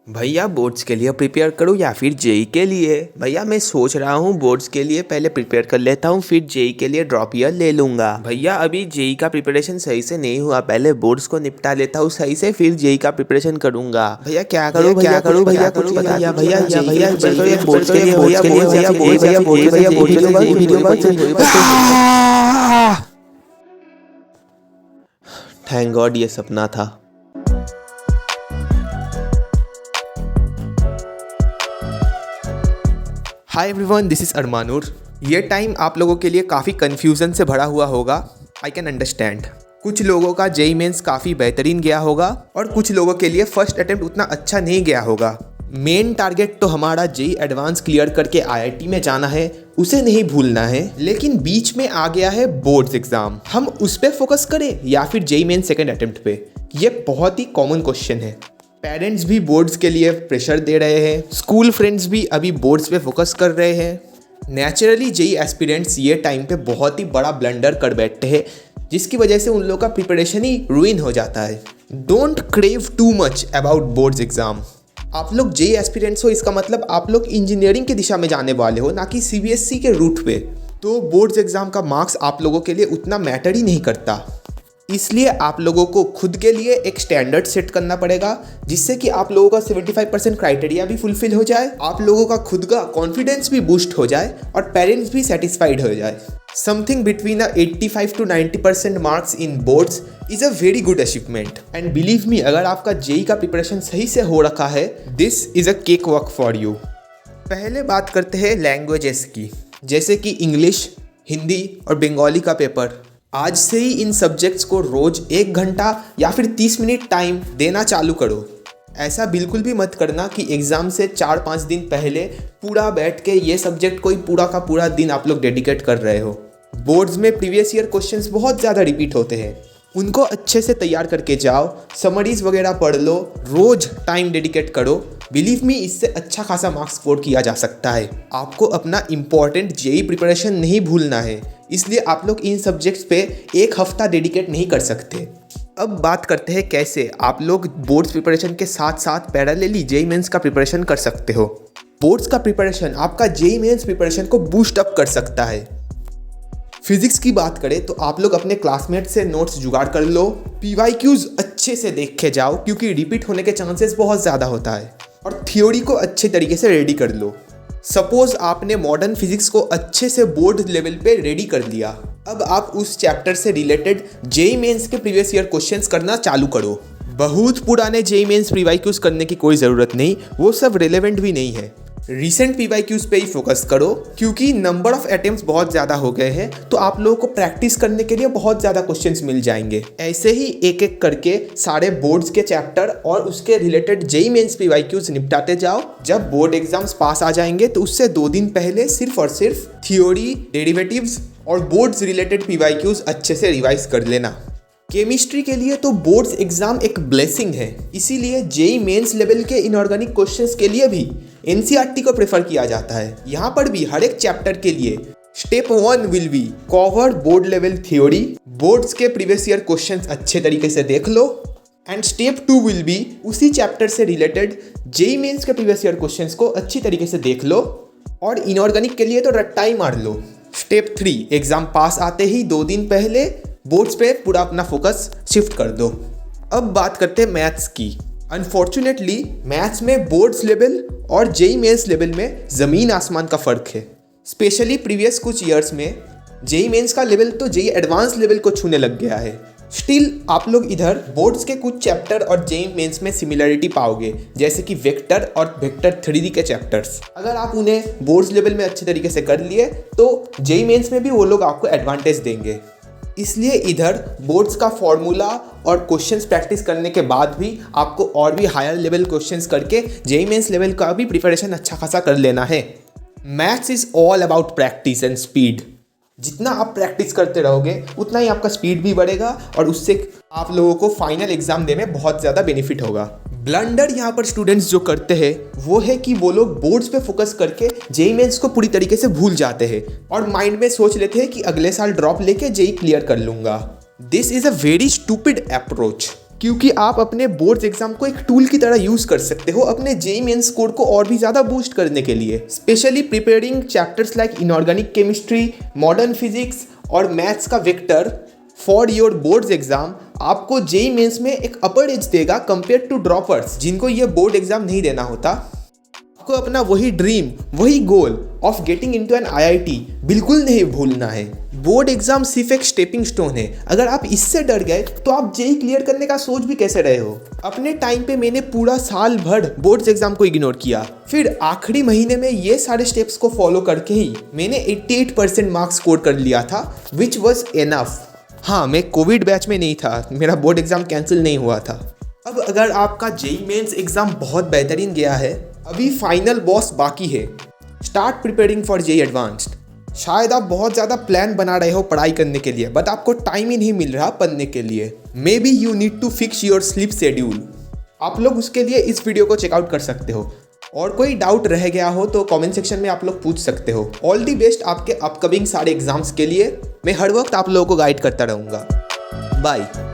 भैया बोर्ड्स के लिए प्रिपेयर करूँ या फिर जेई के लिए। भैया मैं सोच रहा हूँ बोर्ड्स के लिए पहले प्रिपेयर कर लेता हूँ, फिर जेई के लिए ड्रॉप ईयर ले लूँगा। भैया अभी जेई का प्रिपरेशन सही से नहीं हुआ, पहले बोर्ड्स को निपटा लेता हूँ सही से, फिर जेई का प्रिपरेशन करूँगा। भैया क्या करूँ भैया करूँ भैया कुछ बताइए भैया भैया बोर्ड्स के लिए भैया थैंक गॉड ये सपना था। Hi everyone, this is Armanur. ये टाइम आप लोगों के लिए काफ़ी कन्फ्यूज़न से भरा हुआ होगा, आई कैन अंडरस्टैंड। कुछ लोगों का जेई मेंस काफ़ी बेहतरीन गया होगा और कुछ लोगों के लिए फर्स्ट अटेम्प्ट उतना अच्छा नहीं गया होगा। मेन टारगेट तो हमारा जेई एडवांस क्लियर करके आईआईटी में जाना है, उसे नहीं भूलना है। लेकिन बीच में आ गया है बोर्ड्स एग्जाम, हम उस पर फोकस करें या फिर जेई मेंस सेकेंड अटेम्प्ट पे? ये बहुत ही कॉमन क्वेश्चन है। पेरेंट्स भी बोर्ड्स के लिए प्रेशर दे रहे हैं, स्कूल फ्रेंड्स भी अभी बोर्ड्स पे फोकस कर रहे हैं। नेचुरली जेई एस्पिरेंट्स ये टाइम पे बहुत ही बड़ा ब्लंडर कर बैठते हैं, जिसकी वजह से उन लोगों का प्रिपरेशन ही रुइन हो जाता है। Don't crave too much about boards exam. आप लोग जेई एस्पिरेंट्स हो, इसका मतलब आप लोग इंजीनियरिंग की दिशा में जाने वाले हो, ना कि सीबीएसई के रूट पे। तो बोर्ड्स एग्जाम का मार्क्स आप लोगों के लिए उतना मैटर ही नहीं करता। इसलिए आप लोगों को खुद के लिए एक स्टैंडर्ड सेट करना पड़ेगा, जिससे कि आप लोगों का 75% क्राइटेरिया भी फुलफिल हो जाए, आप लोगों का खुद का कॉन्फिडेंस भी बूस्ट हो जाए और पेरेंट्स भी सेटिस्फाइड हो जाए। Something between 85 to 90% marks in boards is a very good achievement. And believe me, अगर आपका जेई का प्रिपरेशन सही से हो रखा है, this is a cake work for you. पहले बात करते हैं लैंग्वेजेस की, जैसे कि इंग्लिश, हिंदी और बंगाली का पेपर। आज से ही इन सब्जेक्ट्स को रोज 1 घंटा या फिर 30 मिनट टाइम देना चालू करो। ऐसा बिल्कुल भी मत करना कि एग्ज़ाम से 4-5 दिन पहले पूरा बैठ के ये सब्जेक्ट कोई पूरा का पूरा दिन आप लोग डेडिकेट कर रहे हो। बोर्ड्स में प्रीवियस ईयर क्वेश्चंस बहुत ज़्यादा रिपीट होते हैं, उनको अच्छे से तैयार करके जाओ, समरीज वगैरह पढ़ लो, रोज टाइम डेडिकेट करो। बिलीव मी, इससे अच्छा खासा मार्क्स स्कोर किया जा सकता है। आपको अपना इंपॉर्टेंट जेई प्रिपरेशन नहीं भूलना है, इसलिए आप लोग इन सब्जेक्ट्स पे 1 हफ्ता डेडिकेट नहीं कर सकते। अब बात करते हैं कैसे आप लोग बोर्ड्स प्रिपरेशन के साथ साथ पैरेलली जेई मेंस का प्रिपरेशन कर सकते हो। बोर्ड्स का प्रिपरेशन आपका जेई मेंस प्रिपरेशन को बूस्ट अप कर सकता है। फिजिक्स की बात करें तो आप लोग अपने क्लासमेट से नोट्स जुगाड़ कर लो, पीवाईक्यूज अच्छे से देख के जाओ क्योंकि रिपीट होने के चांसेस बहुत ज़्यादा होता है, और थ्योरी को अच्छे तरीके से रेडी कर लो। सपोज आपने मॉडर्न फिजिक्स को अच्छे से बोर्ड लेवल पे रेडी कर लिया, अब आप उस चैप्टर से रिलेटेड जेई मेंस के प्रीवियस ईयर क्वेश्चंस करना चालू करो। बहुत पुराने जेई मेंस पीवाईक्यूज करने की कोई ज़रूरत नहीं, वो सब रिलेवेंट भी नहीं है। रिसेंट पीवाईक्यूज पे ही फोकस करो क्योंकि नंबर ऑफ अटेम्प्ट्स बहुत ज़्यादा हो गए हैं, तो आप लोगों को प्रैक्टिस करने के लिए बहुत ज़्यादा क्वेश्चंस मिल जाएंगे। ऐसे ही एक एक करके सारे बोर्ड्स के चैप्टर और उसके रिलेटेड जेई मेंस पीवाईक्यूज निपटाते जाओ। जब बोर्ड एग्जाम्स पास आ जाएंगे तो उससे 2 दिन पहले सिर्फ और सिर्फ थियोरी, डेरिवेटिव्स और बोर्ड्स रिलेटेड पीवाईक्यूज अच्छे से रिवाइज कर लेना। केमिस्ट्री के लिए तो बोर्ड्स एग्जाम एक ब्लेसिंग है, इसीलिए जेई मेंस लेवल के इनऑर्गेनिक क्वेश्चंस के लिए भी एनसीईआरटी को प्रेफर किया जाता है। यहाँ पर भी हर एक चैप्टर के लिए step 1 will be cover board level theory, boards के प्रीवियस ईयर क्वेश्चंस अच्छे तरीके से देख लो। एंड स्टेप 2 विल बी उसी चैप्टर से रिलेटेड जेई मेंस के प्रीवियस ईयर क्वेश्चंस को अच्छी तरीके से देख लो, और इनऑर्गेनिक के लिए तो रट्टा ही मार लो। स्टेप 3 एग्जाम पास आते ही 2 दिन पहले बोर्ड्स पे पूरा अपना फोकस शिफ्ट कर दो। अब बात करते हैं मैथ्स की। अनफॉर्चुनेटली मैथ्स में बोर्ड्स लेवल और जेई मेंस लेवल में ज़मीन आसमान का फ़र्क है। स्पेशली प्रीवियस कुछ ईयर्स में जेई मेंस का लेवल तो जेई एडवांस लेवल को छूने लग गया है। स्टिल आप लोग इधर बोर्ड्स के कुछ चैप्टर और जेई मेंस में सिमिलरिटी पाओगे, जैसे कि वेक्टर और वेक्टर 3D के चैप्टर्स। अगर आप उन्हें बोर्ड्स लेवल में अच्छे तरीके से कर लिए तो जेई मेंस में भी वो लोग आपको एडवांटेज देंगे। इसलिए इधर बोर्ड्स का फॉर्मूला और क्वेश्चंस प्रैक्टिस करने के बाद भी आपको और भी हायर लेवल क्वेश्चंस करके जेई मेंस लेवल का भी प्रिपरेशन अच्छा खासा कर लेना है। Maths is all about practice and speed. जितना आप प्रैक्टिस करते रहोगे उतना ही आपका स्पीड भी बढ़ेगा और उससे आप लोगों को फाइनल एग्जाम देने में बहुत ज़्यादा बेनिफिट होगा। ब्लंडर यहाँ पर स्टूडेंट्स जो करते हैं वो है कि वो लोग बोर्ड्स पे फोकस करके जेई मेंस को पूरी तरीके से भूल जाते हैं और माइंड में सोच लेते हैं कि अगले साल ड्रॉप लेके जेई क्लियर कर लूँगा। This is a very stupid approach. क्योंकि आप अपने बोर्ड्स एग्जाम को एक टूल की तरह यूज़ कर सकते हो अपने जेईई मेंस स्कोर को और भी ज़्यादा बूस्ट करने के लिए। Specially preparing chapters like inorganic chemistry, modern physics और मैथ्स का vector for your boards exam आपको जेईई मेंस में एक अपर एज देगा कंपेयर टू ड्रॉपर्स जिनको ये बोर्ड एग्जाम नहीं देना होता। आपको अपना वही ड्रीम, वही goal of getting into an IIT बिल्कुल नहीं भूलना है। बोर्ड एग्जाम सिर्फ एक स्टेपिंग स्टोन है। अगर आप इससे डर गए तो आप जेईई क्लियर करने का सोच भी कैसे रहे हो। अपने टाइम पे मैंने पूरा साल भर बोर्ड्स एग्जाम को इग्नोर किया, फिर आखिरी महीने में ये सारे स्टेप्स को फॉलो करके ही मैंने 88% मार्क्स स्कोर कर लिया था, विच वॉज एनफ। हाँ, मैं कोविड बैच में नहीं था, मेरा बोर्ड एग्जाम कैंसिल नहीं हुआ था। अब अगर आपका जेईई मेंस एग्जाम बहुत बेहतरीन गया है, अभी फाइनल बॉस बाकी है, start preparing for JEE advanced. शायद आप बहुत ज़्यादा प्लान बना रहे हो पढ़ाई करने के लिए, बट आपको टाइम ही नहीं मिल रहा पढ़ने के लिए। Maybe you need to fix your sleep schedule. आप लोग उसके लिए इस वीडियो को चेकआउट कर सकते हो। और कोई डाउट रह गया हो तो कमेंट सेक्शन में आप लोग पूछ सकते हो। ऑल दी बेस्ट आपके अपकमिंग सारे एग्जाम्स के लिए। मैं हर वक्त आप लोगों को गाइड करता रहूँगा। बाय।